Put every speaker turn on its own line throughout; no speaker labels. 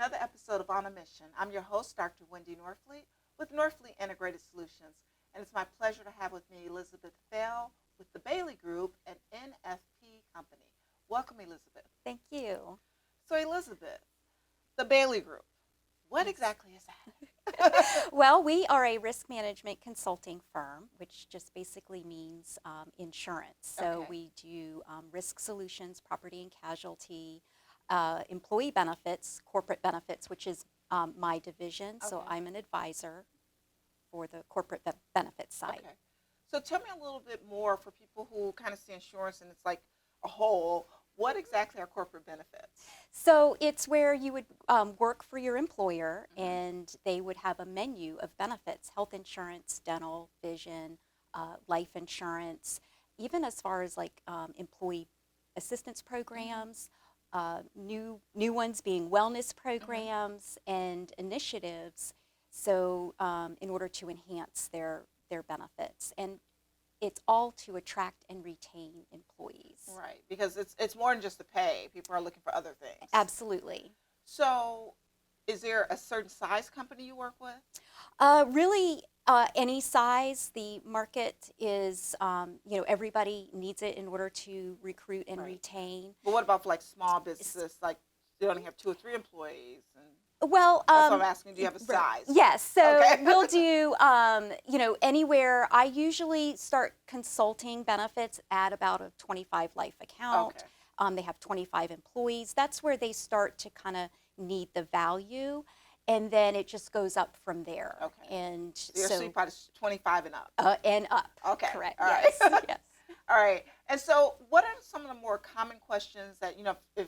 another episode of On a Mission. I'm your host, Dr. Wendy Norfleet, with Norfleet Integrated Solutions. And it's my pleasure to have with me Elizabeth Fell with the Bailey Group, an NFP company. Welcome, Elizabeth.
Thank you.
So, Elizabeth, the Bailey Group, what exactly is that?
Well, we are a risk management consulting firm, which just basically means insurance. So
Okay.
we do risk solutions, property and casualty, employee benefits, corporate benefits, which is my division. So
Okay.
I'm an advisor for the corporate benefits side.
Okay. So tell me a little bit more for people who kind of see insurance and it's like a whole. What exactly are corporate benefits?
So it's where you would work for your employer,
Mhm.
and they would have a menu of benefits: health insurance, dental, vision, life insurance, even as far as like employee assistance programs, new ones being wellness programs and initiatives. So in order to enhance their benefits, and it's all to attract and retain employees.
Right, because it's more than just the pay. People are looking for other things.
Absolutely.
So, is there a certain size company you work with?
Really, any size. The market is, everybody needs it in order to recruit and
Right.
retain.
But what about for like small businesses, like they only have 2 or 3 employees? And
Well,
that's what I'm asking. Do you have a
right.
size?
Yes. So
Okay.
we'll do, anywhere. I usually start consulting benefits at about a 25 life account.
Okay.
They have 25 employees. That's where they start to kind of need the value, and then it just goes up from there.
Okay.
And
So your
so,
sweet spot is 25 and up.
and up.
Okay.
Correct.
All
Yes.
right.
Yes.
All right. And so, what are some of the more common questions that if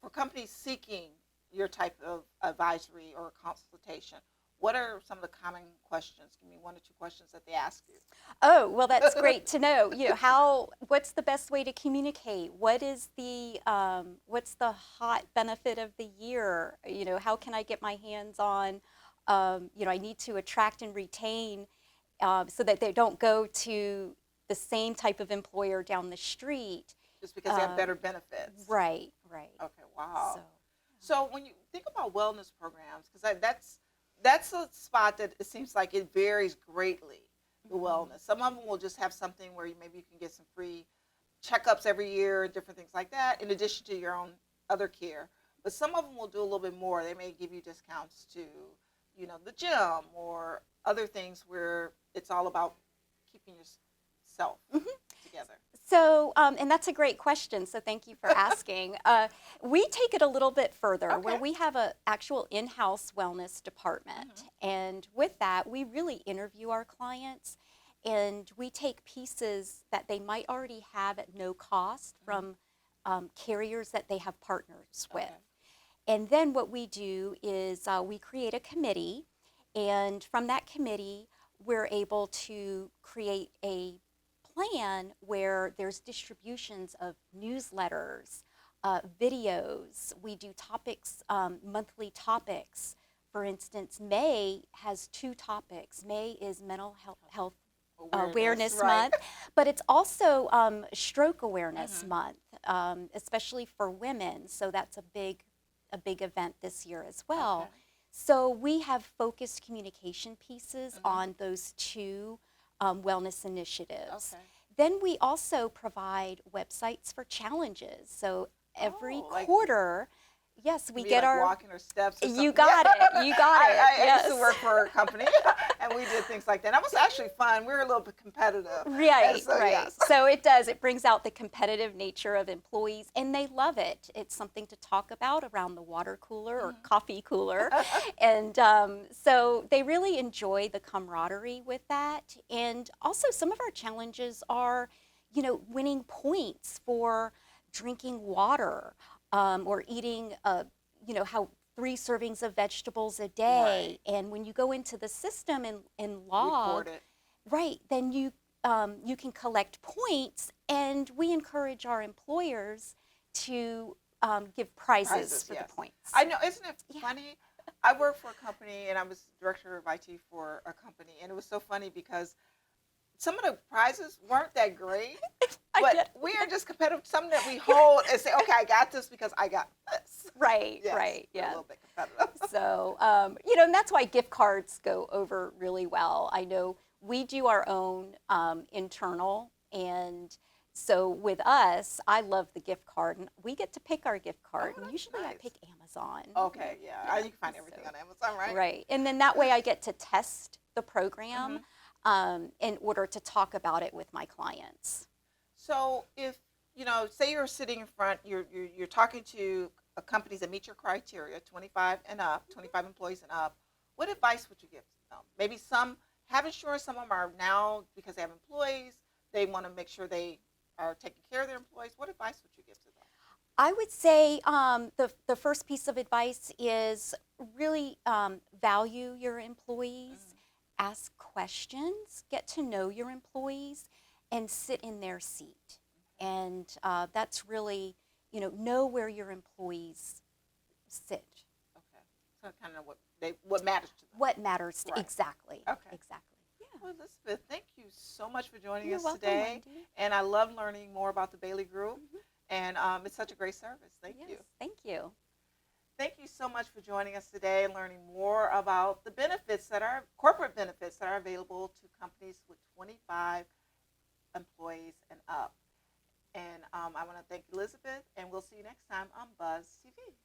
for companies seeking your type of advisory or consultation, what are some of the common questions? Give me 1 or 2 questions that they ask you.
Oh, well, that's great to know. What's the best way to communicate? What's the hot benefit of the year? How can I get my hands on, I need to attract and retain so that they don't go to the same type of employer down the street.
Just because they have better benefits.
Right, right.
Okay. Wow.
So,
So when you think about wellness programs, because that's a spot that it seems like it varies greatly. The wellness. Some of them will just have something where maybe you can get some free checkups every year and different things like that, in addition to your own other care. But some of them will do a little bit more. They may give you discounts to, the gym or other things where it's all about keeping yourself together.
So, and that's a great question, so thank you for asking. We take it a little bit further, where
Okay.
we have an actual in-house wellness department. And with that, we really interview our clients, and we take pieces that they might already have at no cost from carriers that they have partners with.
Okay.
And then what we do is we create a committee, and from that committee, we're able to create a plan where there's distributions of newsletters, videos. We do topics, monthly topics. For instance, May has 2 topics. May is Mental Health Awareness
right.
Month, but it's also Stroke Awareness Month, especially for women. So that's a big event this year as well.
Okay.
So we have focused communication pieces on those 2 wellness initiatives.
Okay.
Then we also provide websites for challenges. So every
Like
quarter, yes, we
be
get
like
our.
walking or steps or
You
something.
got it. You got it.
I
Yes.
used to work for a company, and we did things like that. That was actually fun. We were a little bit competitive.
Right,
And so,
right.
yes.
So it does. It brings out the competitive nature of employees, and they love it. It's something to talk about around the water cooler or coffee cooler. And so they really enjoy the camaraderie with that. And also, some of our challenges are, winning points for drinking water or eating, how 3 servings of vegetables a day.
Right.
And when you go into the system and log,
Report it.
right, then you can collect points, and we encourage our employers to give prizes for
Yes.
the points.
I know. Isn't it
Yeah.
funny? I worked for a company, and I was director of IT for a company, and it was so funny because some of the prizes weren't that great,
I
but
get-
we are just competitive. Something that we hold and say, okay, I got this because I got this.
Right,
Yes,
right,
we're a
yeah.
little bit competitive.
So, and that's why gift cards go over really well. I know we do our own internal, and so with us, I love the gift card, and we get to pick our gift card.
Oh,
And
that's
usually I
nice.
pick Amazon.
Okay, yeah, you can find everything
So-
on Amazon, right?
Right. And then that way I get to test the program
Mm-hmm.
in order to talk about it with my clients.
So if say you're sitting in front, you're talking to companies that meet your criteria, 25 and up, 25 employees and up. What advice would you give to them? Maybe some have insurance, some of them are now because they have employees. They want to make sure they are taking care of their employees. What advice would you give to them?
I would say the first piece of advice is really value your employees, ask questions, get to know your employees, and sit in their seat. And that's really, know where your employees sit.
Okay, so kind of what matters to them.
What matters
Right.
Exactly.
Okay.
Exactly. Yeah.
Well, Elizabeth, thank you so much for joining
You're
us
welcome,
today.
Wendy.
And I love learning more about the Bailey Group.
Mhm.
And it's such a great service. Thank
Yes,
you.
thank you.
Thank you so much for joining us today and learning more about the benefits corporate benefits that are available to companies with 25 employees and up. And I want to thank Elizabeth, and we'll see you next time on Buzz TV.